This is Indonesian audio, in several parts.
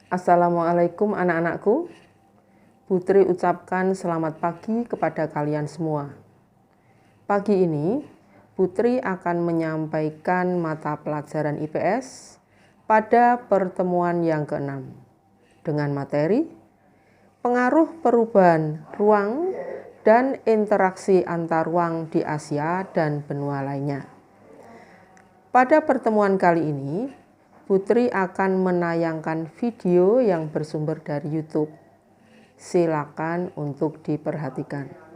Assalamualaikum anak-anakku. Putri ucapkan selamat pagi kepada kalian semua. Pagi ini, Putri akan menyampaikan mata pelajaran IPS pada pertemuan yang ke-6 dengan materi pengaruh perubahan ruang dan interaksi antar ruang di Asia dan benua lainnya. Pada pertemuan kali ini, Putri akan menayangkan video yang bersumber dari YouTube. Silakan untuk diperhatikan.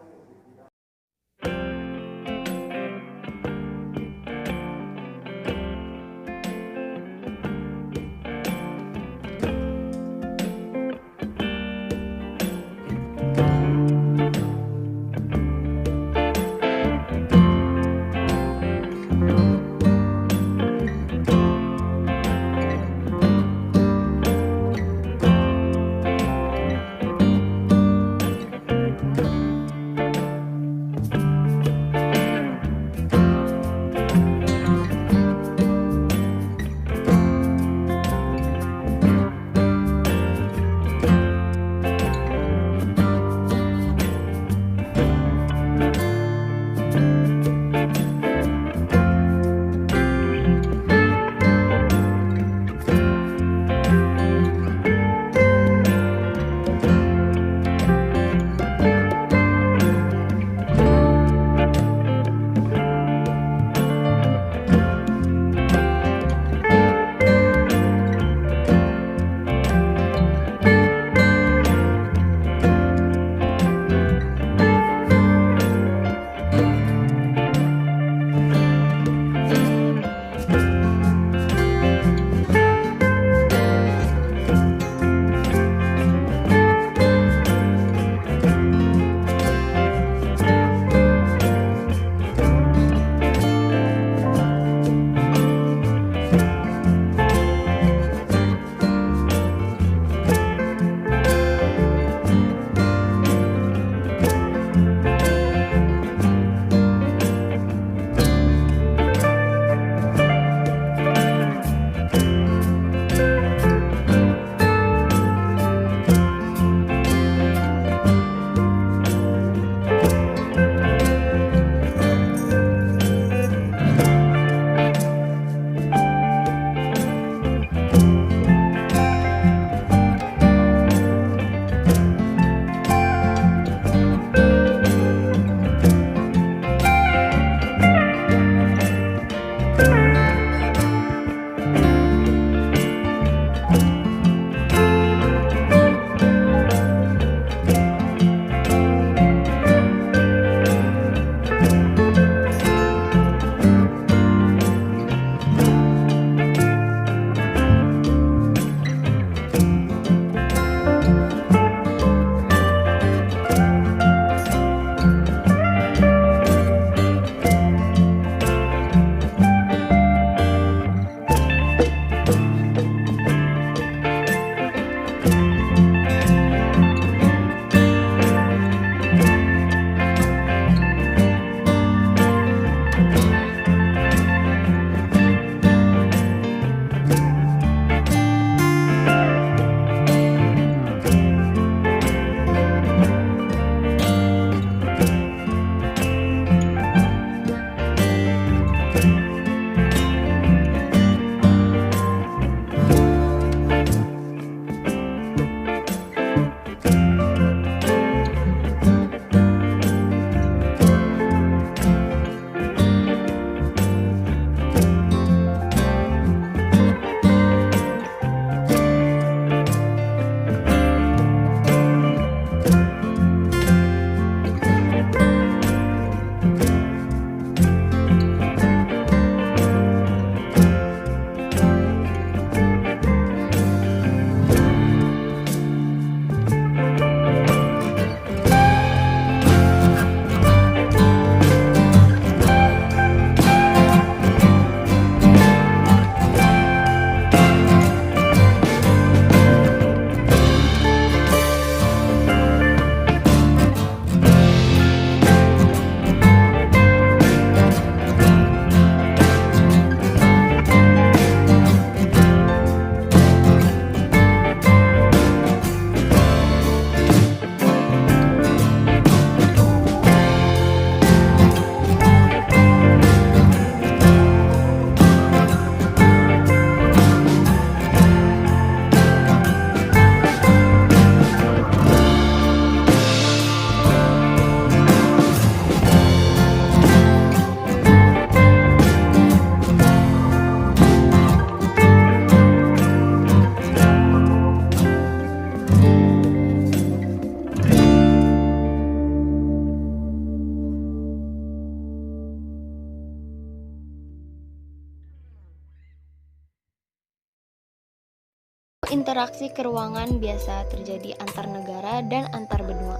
interaksi keruangan biasa terjadi antar negara dan antar benua.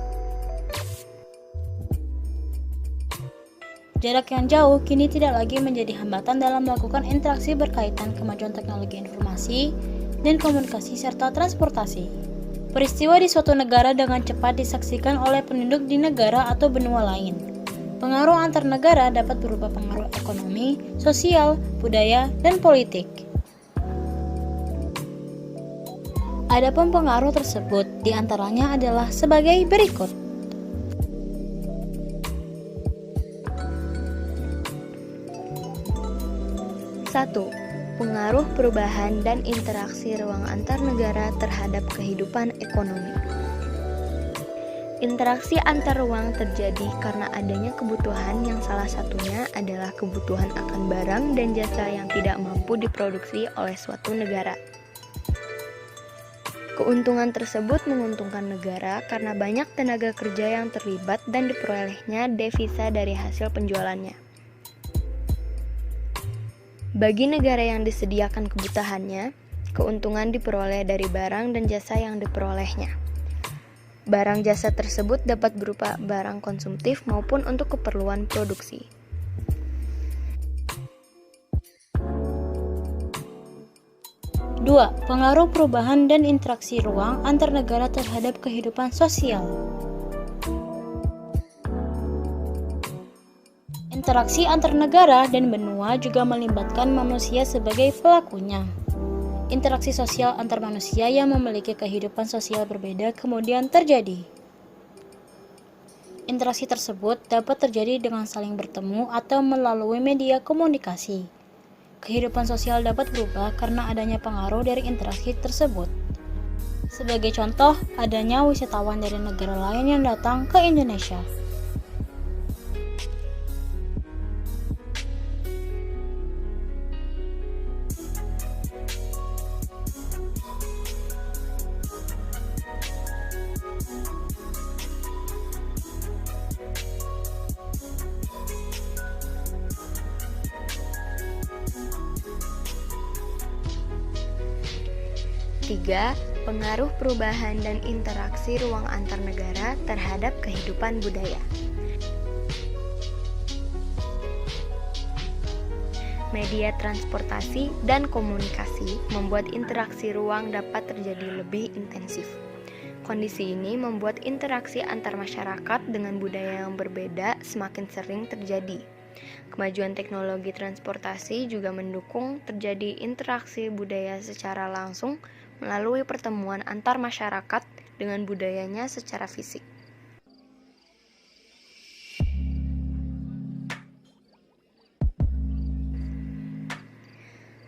Jarak yang jauh kini tidak lagi menjadi hambatan dalam melakukan interaksi berkaitan kemajuan teknologi informasi dan komunikasi serta transportasi. Peristiwa di suatu negara dengan cepat disaksikan oleh penduduk di negara atau benua lain. Pengaruh antar negara dapat berupa pengaruh ekonomi, sosial, budaya, dan politik. Adapun pengaruh tersebut diantaranya adalah sebagai berikut. 1. Pengaruh perubahan dan interaksi ruang antar negara terhadap kehidupan ekonomi. Interaksi antar ruang terjadi karena adanya kebutuhan yang salah satunya adalah kebutuhan akan barang dan jasa yang tidak mampu diproduksi oleh suatu negara. Keuntungan tersebut menguntungkan negara karena banyak tenaga kerja yang terlibat dan diperolehnya devisa dari hasil penjualannya. Bagi negara yang disediakan kebutuhannya, keuntungan diperoleh dari barang dan jasa yang diperolehnya. Barang jasa tersebut dapat berupa barang konsumtif maupun untuk keperluan produksi. Dua, pengaruh perubahan dan interaksi ruang antar negara terhadap kehidupan sosial. Interaksi antar negara dan benua juga melibatkan manusia sebagai pelakunya. Interaksi sosial antar manusia yang memiliki kehidupan sosial berbeda kemudian terjadi. Interaksi tersebut dapat terjadi dengan saling bertemu atau melalui media komunikasi. Kehidupan sosial dapat berubah karena adanya pengaruh dari interaksi tersebut. Sebagai contoh, adanya wisatawan dari negara lain yang datang ke Indonesia. Tiga, pengaruh perubahan dan interaksi ruang antar negara terhadap kehidupan budaya. Media transportasi dan komunikasi membuat interaksi ruang dapat terjadi lebih intensif. Kondisi ini membuat interaksi antar masyarakat dengan budaya yang berbeda semakin sering terjadi. Kemajuan teknologi transportasi juga mendukung terjadi interaksi budaya secara langsung melalui pertemuan antar masyarakat dengan budayanya secara fisik.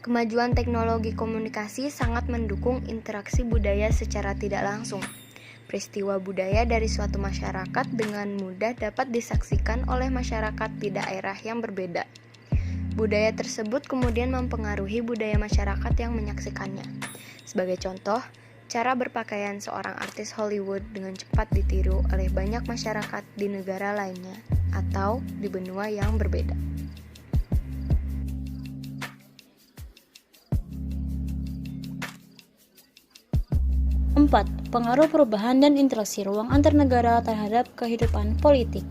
Kemajuan teknologi komunikasi sangat mendukung interaksi budaya secara tidak langsung. Peristiwa budaya dari suatu masyarakat dengan mudah dapat disaksikan oleh masyarakat di daerah yang berbeda. Budaya tersebut kemudian mempengaruhi budaya masyarakat yang menyaksikannya. Sebagai contoh, cara berpakaian seorang artis Hollywood dengan cepat ditiru oleh banyak masyarakat di negara lainnya atau di benua yang berbeda. Empat, pengaruh perubahan dan interaksi ruang antar negara terhadap kehidupan politik.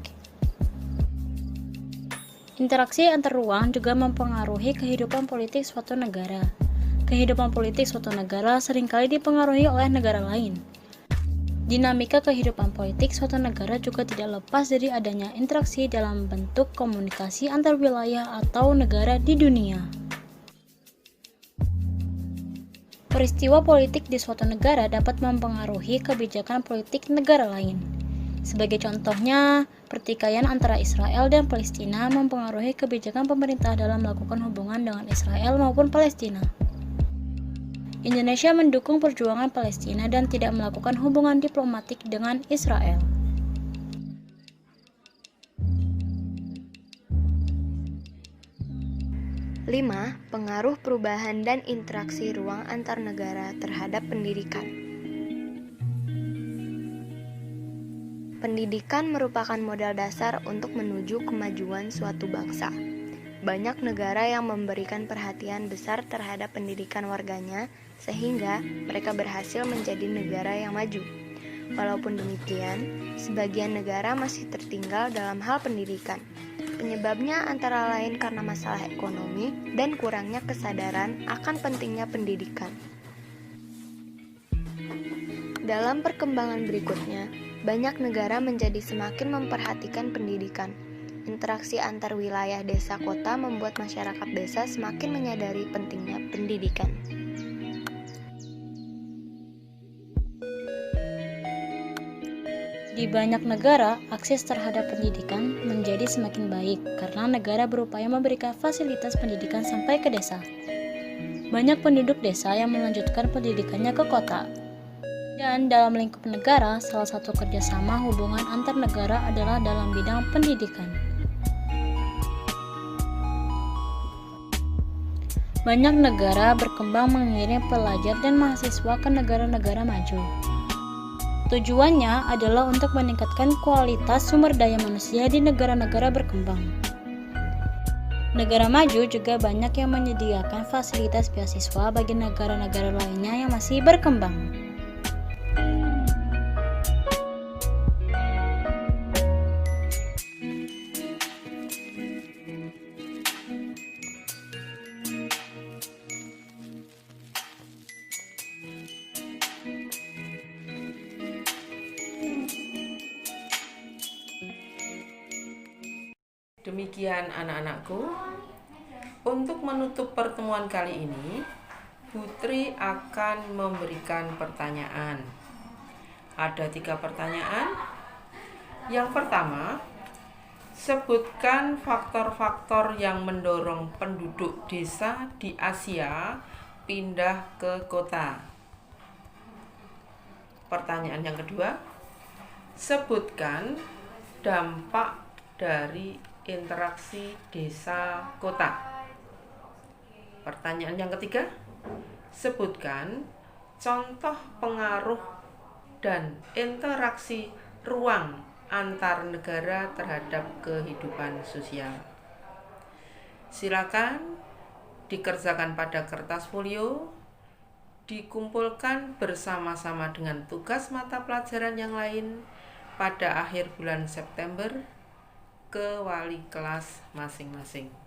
Interaksi antar ruang juga mempengaruhi kehidupan politik suatu negara. Kehidupan politik suatu negara seringkali dipengaruhi oleh negara lain. Dinamika kehidupan politik suatu negara juga tidak lepas dari adanya interaksi dalam bentuk komunikasi antar wilayah atau negara di dunia. Peristiwa politik di suatu negara dapat mempengaruhi kebijakan politik negara lain. Sebagai contohnya, pertikaian antara Israel dan Palestina mempengaruhi kebijakan pemerintah dalam melakukan hubungan dengan Israel maupun Palestina. Indonesia mendukung perjuangan Palestina dan tidak melakukan hubungan diplomatik dengan Israel. Lima, pengaruh perubahan dan interaksi ruang antar negara terhadap pendidikan. Pendidikan merupakan modal dasar untuk menuju kemajuan suatu bangsa. Banyak negara yang memberikan perhatian besar terhadap pendidikan warganya, sehingga mereka berhasil menjadi negara yang maju. Walaupun demikian, sebagian negara masih tertinggal dalam hal pendidikan. Penyebabnya antara lain karena masalah ekonomi dan kurangnya kesadaran akan pentingnya pendidikan. Dalam perkembangan berikutnya, banyak negara menjadi semakin memperhatikan pendidikan. Interaksi antar wilayah desa kota membuat masyarakat desa semakin menyadari pentingnya pendidikan. Di banyak negara, akses terhadap pendidikan menjadi semakin baik karena negara berupaya memberikan fasilitas pendidikan sampai ke desa. Banyak penduduk desa yang melanjutkan pendidikannya ke kota. Dan dalam lingkup negara, salah satu kerjasama hubungan antar negara adalah dalam bidang pendidikan. Banyak negara berkembang mengirim pelajar dan mahasiswa ke negara-negara maju. Tujuannya adalah untuk meningkatkan kualitas sumber daya manusia di negara-negara berkembang. Negara maju juga banyak yang menyediakan fasilitas beasiswa bagi negara-negara lainnya yang masih berkembang. Demikian anak-anakku, untuk menutup pertemuan kali ini, Putri akan memberikan pertanyaan. Ada 3 pertanyaan. Yang pertama, sebutkan faktor-faktor yang mendorong penduduk desa di Asia pindah ke kota. Pertanyaan yang kedua, sebutkan dampak dari interaksi desa kota. Pertanyaan yang ketiga, sebutkan contoh pengaruh dan interaksi ruang antar negara terhadap kehidupan sosial. Silakan dikerjakan pada kertas folio, dikumpulkan bersama-sama dengan tugas mata pelajaran yang lain pada akhir bulan September ke wali kelas masing-masing.